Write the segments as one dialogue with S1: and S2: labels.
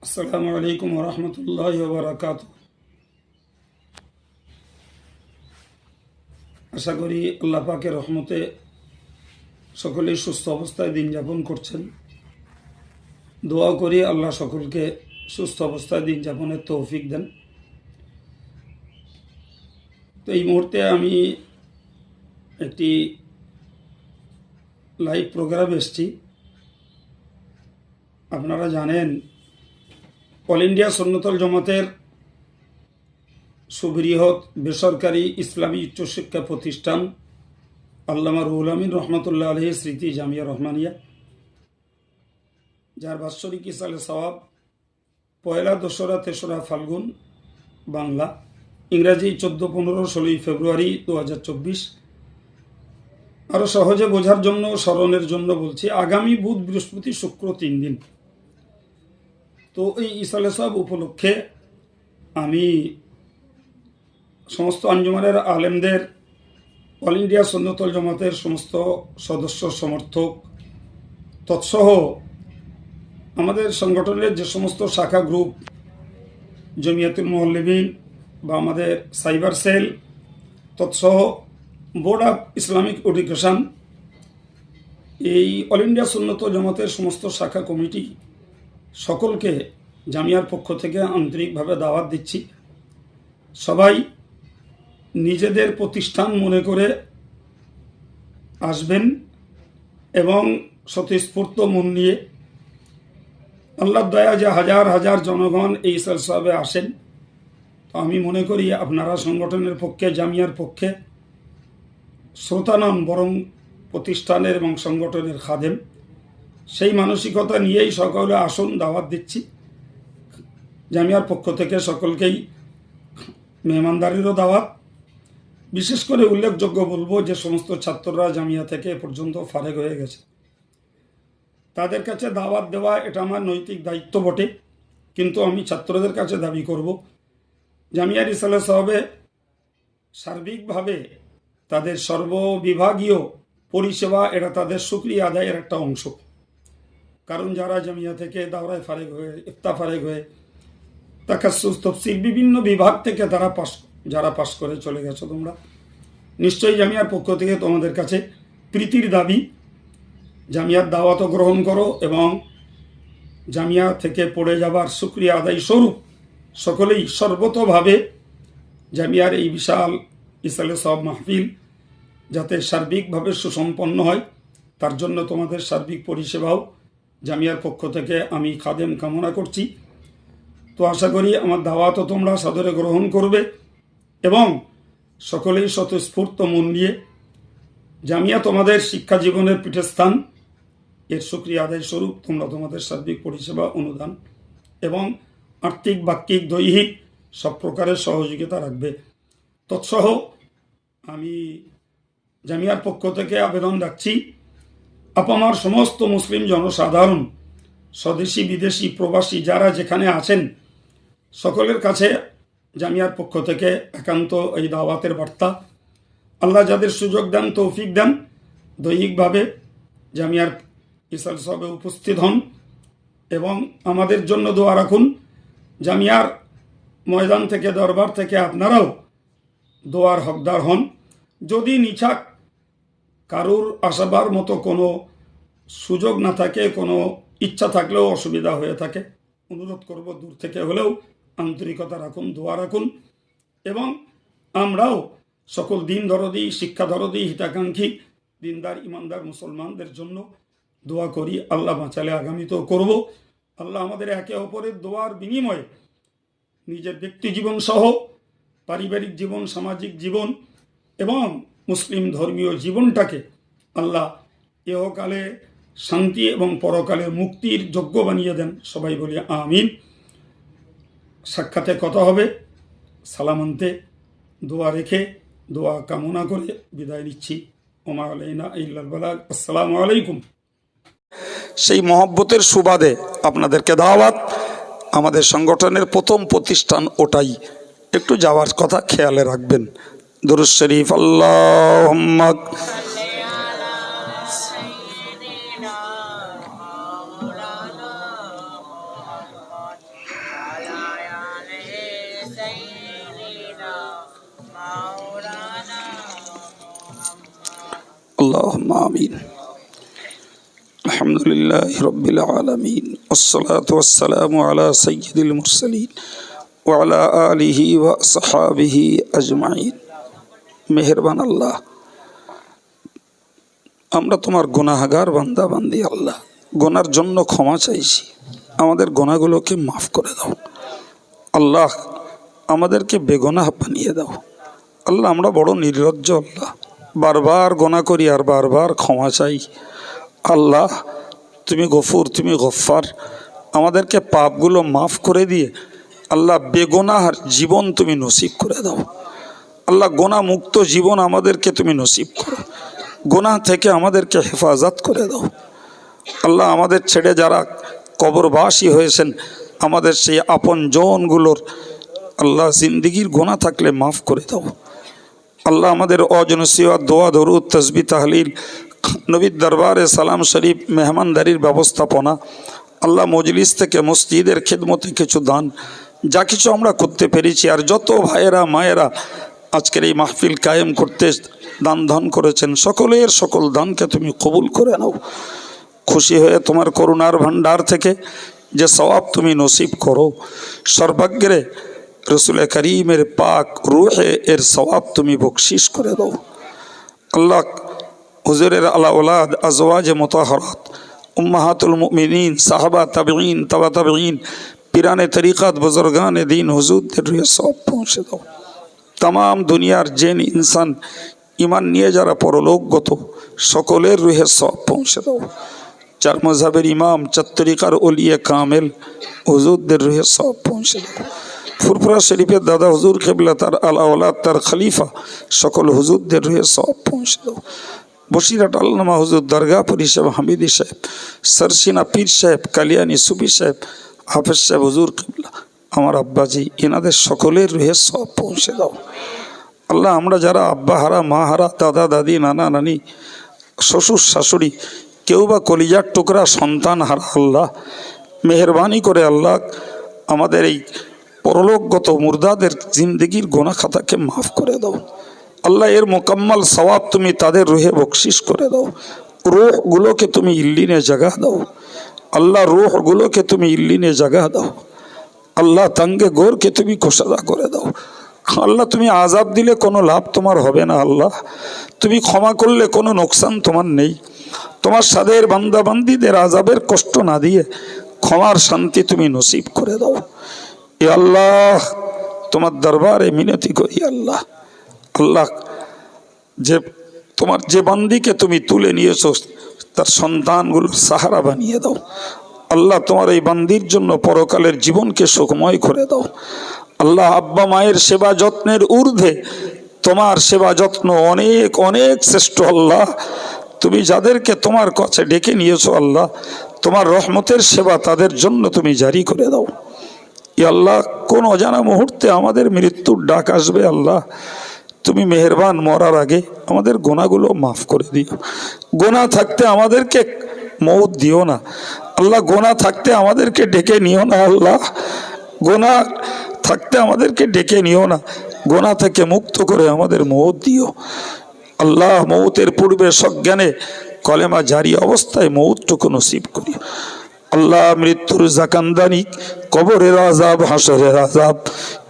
S1: আসসালামু আলাইকুম ওয়া রাহমাতুল্লাহি ওয়া বারাকাতুহু। আশা করি আল্লাহ পাকের রহমতে সকলেই সুস্থ অবস্থায় দিন যাপন করছেন। দোয়া করি আল্লাহ সকলকে সুস্থ অবস্থায় দিন যাপনের তৌফিক দেন। তো এই মুহূর্তে আমি একটি লাইভ প্রোগ্রামে এসেছি। আপনারা জানেন অল ইন্ডিয়া সুন্নতুল জামাতের সুবৃহৎ বেসরকারি ইসলামী উচ্চশিক্ষা প্রতিষ্ঠান আল্লামা রুহুল আমিন রহমতুল্লাহ আলাইহি স্মৃতি জামিয়া রহমানিয়া, যার বাৎসরিক ইসালে সওয়াব পয়লা, দোসরা, তেসরা ফাল্গুন বাংলা, ইংরাজি 14, 15, 16 ফেব্রুয়ারি 2024। আরও সহজে বোঝার জন্য, স্মরণের জন্য বলছি, আগামী বুধ, বৃহস্পতি, শুক্র 3 দিন। তো এই ইসালে সওয়াব উপলক্ষে আমি সমস্ত আঞ্জুমানের আলেমদের, অল ইন্ডিয়া সুন্নতুল জামাতের সমস্ত সদস্য, সমর্থক তৎসহ আমাদের সংগঠনের যে সমস্ত শাখা গ্রুপ, জমিয়াতুল মুআল্লিমিন বা আমাদের সাইবার সেল তৎসহ বোর্ড অফ ইসলামিক এডুকেশন, এই অল ইন্ডিয়া সুন্নতুল জামাতের সমস্ত শাখা কমিটি সকলকে জামিয়ার পক্ষ থেকে আন্তরিকভাবে দাওয়াত দিচ্ছি। সবাই নিজেদের প্রতিষ্ঠান মনে করে আসবেন এবং স্বতঃস্ফূর্ত মন নিয়ে, আল্লাহর দয়া যে হাজার হাজার জনগণ এই ইসালে আসেন। তো আমি মনে করি আপনারা সংগঠনের পক্ষে, জামিয়ার পক্ষে শ্রোতা নন, বরং প্রতিষ্ঠানের এবং সংগঠনের খাদেম। সেই মানসিকতা নিয়েই সকলে আসুন, দাওয়াত দিচ্ছি। জামিয়ার পক্ষ থেকে সকলকেই মেহমানদারিরও দাওয়াত। বিশেষ করে উল্লেখযোগ্য বলবো, যে সমস্ত ছাত্ররা জামিয়া থেকে এ পর্যন্ত ফারেগ হয়ে গেছে, তাদের কাছে দাওয়াত দেওয়া এটা আমার নৈতিক দায়িত্ব বটে। কিন্তু আমি ছাত্রদের কাছে দাবি করব, জামিয়ার ইসালে সওয়াবে সার্বিকভাবে তাদের সর্ববিভাগীয় পরিষেবা, এটা তাদের শুকরিয়া আদায়ের একটা অংশ। কারণ যারা জামিয়া থেকে দাওরায় ফারেগ হয়ে, ইফতা ফারেগ হয়ে, তাকাসসুস, তাফসীর বিভিন্ন বিভাগ থেকে যারা পাশ করে চলে গেছো, তোমরা নিশ্চয়ই জামিয়ার পক্ষ থেকে তোমাদের কাছে প্রীতির দাবি, জামিয়ার দাওয়াতও গ্রহণ করো এবং জামিয়া থেকে পড়ে যাবার শুকরিয়া আদায় স্বরূপ সকলেই সর্বতোভাবে জামিয়ার এই বিশাল ইসালে সওয়াব মাহফিল যাতে সার্বিকভাবে সুসম্পন্ন হয়, তার জন্য তোমাদের সার্বিক পরিষেবাও জামিয়ার পক্ষ থেকে আমি খাদেম কামনা করছি। তো আশা করি আমার দাওয়াতও তোমরা সাদরে গ্রহণ করবে এবং সকলেই স্বতঃস্ফূর্ত মন নিয়ে, জামিয়া তোমাদের শিক্ষা জীবনের পীঠস্থান, এর শুকরিয়া আদায় স্বরূপ তোমরা তোমাদের সার্বিক পরিষেবা, অনুদান এবং আর্থিক, বাক্যিক, দৈহিক সব প্রকারের সহযোগিতা রাখবে। তৎসহ আমি জামিয়ার পক্ষ থেকে আবেদন রাখছি, আপামার সমস্ত মুসলিম জনসাধারণ, স্বদেশি, বিদেশি, প্রবাসী যারা যেখানে আছেন, সকলের কাছে জামিয়ার পক্ষ থেকে একান্ত এই দাওয়াতের বার্তা। আল্লাহ যাদের সুযোগ দেন, তৌফিক দেন, দৈহিকভাবে জামিয়ার ইসালে সওয়াবে উপস্থিত হন এবং আমাদের জন্য দোয়া রাখুন। জামিয়ার ময়দান থেকে, দরবার থেকে আপনারাও দোয়ার হকদার হন। যদি নিছক কারুর আসাবার মতো কোনো সুযোগ না থাকে, কোনো ইচ্ছা থাকলেও অসুবিধা হয়ে থাকে, অনুরোধ করব দূর থেকে হলেও আন্তরিকতা রাখুন, দোয়া রাখুন এবং আমরাও সকল দিন দরদি, শিক্ষা দরদি, হিতাকাঙ্ক্ষী, দিনদার, ইমানদার মুসলমানদের জন্য দোয়া করি। আল্লাহ বাঁচালে আগামীতেও করব। আল্লাহ আমাদের একে অপরের দোয়ার বিনিময়ে নিজের ব্যক্তি জীবন সহ পারিবারিক জীবন, সামাজিক জীবন এবং মুসলিম ধর্মীয় জীবনটাকে আল্লাহ ইহকালে শান্তি এবং পরকালে মুক্তির যোগ্য বানিয়ে দেন। সবাই বলি আমিন। সাক্ষাতে কথা হবে, সালাম আনতে, দোয়া রেখে, দোয়া কামনা করে বিদায় নিচ্ছি। ওমা আলাইনা ইল্লাল বালাগ। আসসালামু আলাইকুম। সেই মহব্বতের সুবাদে আপনাদেরকে দাওয়াত। আমাদের সংগঠনের প্রথম প্রতিষ্ঠান ওটাই, একটু যাওয়ার কথা খেয়ালে রাখবেন। দুরূদ শরীফ। আল্লাহুম্মা আল্লাহুম্মা আমিন। আলহামদুলিল্লাহি রাব্বিল আলামিন ওয়াসসালাতু ওয়াসসালামু আলা সাইয়্যিদিল মুরসালিন ওয়া আলা আলিহি ওয়া আসহাবিহি আজমাইন। মেহেরবান আল্লাহ, আমরা তোমার গুনাহগার বান্দা বান্দি আল্লাহ, গুনার জন্য ক্ষমা চাইছি, আমাদের গুনাহগুলোকে মাফ করে দাও আল্লাহ, আমাদেরকে বেগুনাহ বানিয়ে দাও আল্লাহ। আমরা বড় নির্লজ্জ আল্লাহ, বারবার গুনাহ করি আর বারবার ক্ষমা চাই আল্লাহ। তুমি গফুর, তুমি গফফার, আমাদেরকে পাপগুলো মাফ করে দিয়ে আল্লাহ বেগুনাহর জীবন তুমি নসিব করে দাও আল্লাহ। গুনাহ মুক্ত জীবন আমাদেরকে তুমি নসিব করো, গুনাহ থেকে আমাদেরকে হেফাজত করে দাও আল্লাহ। আমাদের ছেড়ে যারা কবরবাসী হয়েছেন, আমাদের সেই আপন জনগুলোর আল্লাহ জিন্দিগির গুনাহ থাকলে মাফ করে দাও আল্লাহ। আমাদের অজনসিয়া দোয়া দরুদ তসবিহ তাহলিল, নবীর দরবারে সালাম শরীফ, মেহমানদারির ব্যবস্থাপনা আল্লাহ, মজলিস থেকে মসজিদের খেদমতে কিছু দান, যা কিছু আমরা করতে পেরেছি, আর যত ভাইয়েরা মায়েরা আজকের এই মাহফিল কায়েম করতে দান ধান করেছেন, সকলের সকল দানকে তুমি কবুল করে নাও। খুশি হয়ে তোমার করুণার ভান্ডার থেকে যে সওয়াব তুমি নসিব করো, সর্বাগ্রে রসুল করিমের পাক রুহে এর সওয়াব তুমি বকশিস করে দাও আল্লাহ। হুজুরের আলা ওলাদ, আজওয়াজ মুতাহহারাত, উম্মাহাতুল মুমিনিন, সাহাবা, তাবেঈন, তাবা তাবেঈন, পিরানে তরিকাত, বুজুর্গানে দ্বীন, হুজুরদের রুহে সওয়াব পৌঁছে দাও। तमाम दुनियार जेन इंसान ईमान निये जारा परलोकगत सकलेर रूहे सब पहुँचे दाओ। चार मजहबेर इमाम, चार तरिकार ओलिया कामेल हुजूरदेर रूहे सब पहुँचे दाओ। फुरफुरा शरीफेर दादा हुजूर किबला तार आला औलाद तार खलीफा सकल हुजूरदेर रूहे सब पहुँचे दाओ। बसिरहाट आल्लामा हुजूर दरगाहपुरी साहेब, हामिदी साहेब, सरसिना पीर साहेब, कालियानी सुफी साहेब, हाफेज साहेब हुजूर किबला, আমার আব্বাজি, এনাদের সকলের রুহে সব পৌঁছে দাও আল্লাহ। আমরা যারা আব্বা হারা, মা হারা, দাদা দাদি, নানা নানি, শ্বশুর শাশুড়ি, কেউ বা কলিজার টুকরা সন্তান হারা আল্লাহ, মেহেরবানি করে আল্লাহ আমাদের এই পরলোকগত মুর্দাদের জিন্দগির গোনা খাতাকে মাফ করে দাও আল্লাহ। এর মোকাম্মল সওয়াব তুমি তাদের রুহে বকশিস করে দাও। রূহগুলোকে তুমি ইল্লিনে জায়গা দাও আল্লাহ, রূহগুলোকে তুমি ইল্লিনে জায়গা দাও আল্লাহ। तंगे गोर के तुम खुशदा करे दाओ अल्लाह। तुम आजाब दिले कोनो लाभ तुम्हार होबे ना अल्लाह। तुम क्षमा करले कोनो नुकसान तुम्हार नहीं। तुम्हार सादेर बान्दा बान्दीदेर आजाबेर कष्ट ना दिए क्षमार शांति तुम नसीब करे दाओ ए अल्लाह। तुम्हार दरबारे मिनती करी अल्लाह। अल्लाह जे तुम्हार जे बान्दी के तुम तुले नियेछो तार सन्तानगुलोर सहारा बानिये दाओ अल्लाह। तुम्हार এই বান্দির জন্য পরকালের জীবনকে সুখময় করে দাও আল্লাহ। আব্বা মায়ের সেবা যত্নের ঊর্ধ্বে তোমার সেবা যত্ন অনেক অনেক শ্রেষ্ঠ আল্লাহ। তুমি যাদেরকে তোমার কাছে ডেকে নিয়েছো আল্লাহ, তোমার রহমতের সেবা তাদের জন্য তুমি জারি করে দাও ইয়া আল্লাহ। কোন অজানা মুহূর্তে আমাদের মৃত্যুর ডাক আসবে আল্লাহ, তুমি মেহেরবান মরার আগে আমাদের গুনাহগুলো মাফ করে দিও। গুনাহ থাকতে আমাদেরকে मौत दिओ ना अल्लाह। गोना थकते आमादेर के डेके निओ ना अल्लाह। गोना थकते आमादेर के डेके निओ ना, गोना थेके मुक्त करे आमादेर मौत दिओ अल्लाह। मौतेर पूर्वे सज्ञाने कलेमा जारी अवस्थाय मौतटुकु नसीब करियो अल्लाह। मृत्युर जाकान्दानी, कबरेर आजाब, हाशरेर आजाब,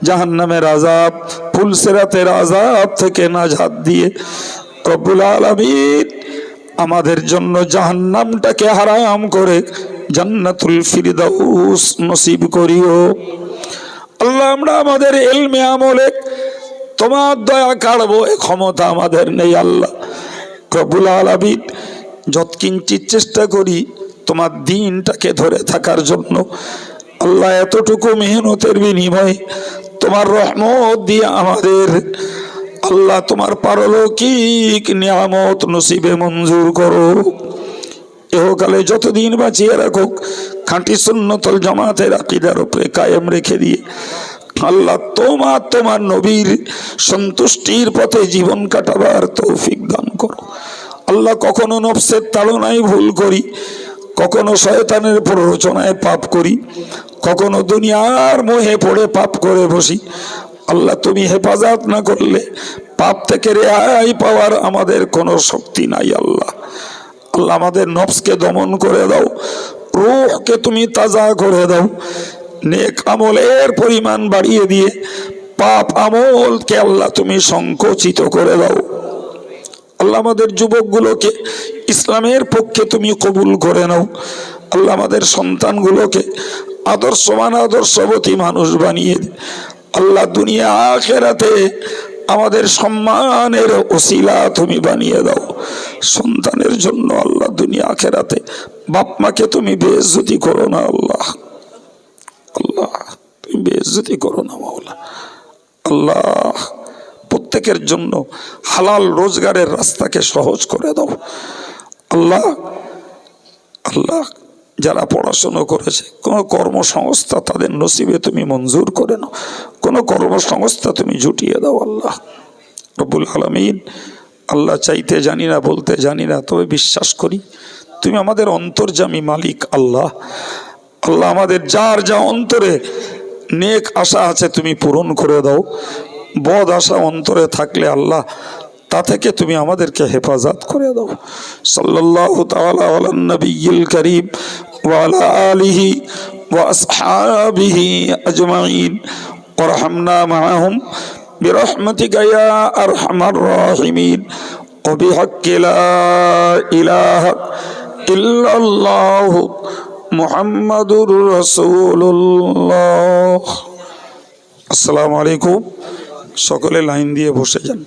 S1: जहन्नामेर आजाब, पुलसिरातेर आजाब थेके नाजात दिए रब्बुल आलामीन আমাদের জন্য জাহান্নামটাকে হারাম করে জান্নাতুল ফিরদাউস নসিব করিও আল্লাহ। আমরা আমাদের ইলমে আমলে তোমার দয়া কাড়বো এ ক্ষমতা আমাদের নেই আল্লাহ। রব্বুল আলামিন যৎকিঞ্চিত চেষ্টা করি তোমার দ্বীনটাকে ধরে থাকার জন্য আল্লাহ। এতটুকু মেহনতের বিনিময়ে তোমার রহমত দিয়ে আমাদের अल्लाह तुम्हार पारलौकिक नियामत नसीबे मंजूर करो। इहकाले যতদিন বাঁচিয়ে রাখো খাঁটি সুন্নতুল জামাতের আকীদার উপরে কায়েম রেখে দিয়ে আল্লাহ তোমার তোমার নবীর সন্তুষ্টির পথে জীবন কাটাবার তৌফিক দান করো আল্লাহ। কখনো নফসের তাড়নায় ভুল করি, কখনো শয়তানের প্ররোচনায় পাপ করি, কখনো দুনিয়ার মোহে পড়ে পাপ করে বসি আল্লাহ। তুমি হেফাজত না করলে
S2: পাপ থেকে রেহাই পাওয়ার আমাদের কোনো শক্তি নাই আল্লাহ। আল্লাহ আমাদের নফসকে দমন করে দাও, রূহকে তুমি তাজা করে দাও, নেক আমলের পরিমাণ বাড়িয়ে দিয়ে পাপ আমলকে আল্লাহ তুমি সংকুচিত করে দাও। আল্লাহ আমাদের যুবকগুলোকে ইসলামের পক্ষে তুমি কবুল করে নাও। আল্লাহ আমাদের সন্তানগুলোকে আদর্শবান আদর্শবতী মানুষ বানিয়ে দে। আল্লাহ দুনিয়া আখিরাতে আমাদের সম্মানের ওসিলা তুমি বানিয়ে দাও। সন্তানের জন্য আল্লাহ দুনিয়া আখিরাতে বাপ মাকে তুমি বেইজ্জতি করো না আল্লাহ। আল্লাহ তুমি বেইজ্জতি করো না মাওলা। আল্লাহ প্রত্যেকের জন্য হালাল রোজগারের রাস্তাকে সহজ করে দাও আল্লাহ। আল্লাহ যারা পড়াশোনা করেছে কোনো কর্মসংস্থা তাদের নসিবে তুমি মঞ্জুর করে নাও, কোনো কর্মসংস্থা তুমি জুটিয়ে দাও আল্লাহ রব্বুল আলামিন। আল্লাহ চাইতে জানি না, বলতে জানি না, তবে বিশ্বাস করি তুমি আমাদের অন্তর্যামী মালিক আল্লাহ। আল্লাহ আমাদের যার যা অন্তরে নেক আশা আছে তুমি পূরণ করে দাও, বদ আশা অন্তরে থাকলে আল্লাহ তা থেকে তুমি আমাদেরকে হেফাজত করে দাও। সাল্লাল্লাহু তাআলা আলান নবিয়্যিল কারীম ওয়া আলা আলিহি ওয়া আসহাবিহি আজমাইন ওয়ারহামনা মাআহুম বিরহমাতিকা ইয়া আরহামার রাহিমিন ওয়া বিহাক্কি লা ইলাহা ইল্লাল্লাহু মুহাম্মাদুর রাসূলুল্লাহ। আসসালামু আলাইকুম। সকলে লাইন দিয়ে বসে যান।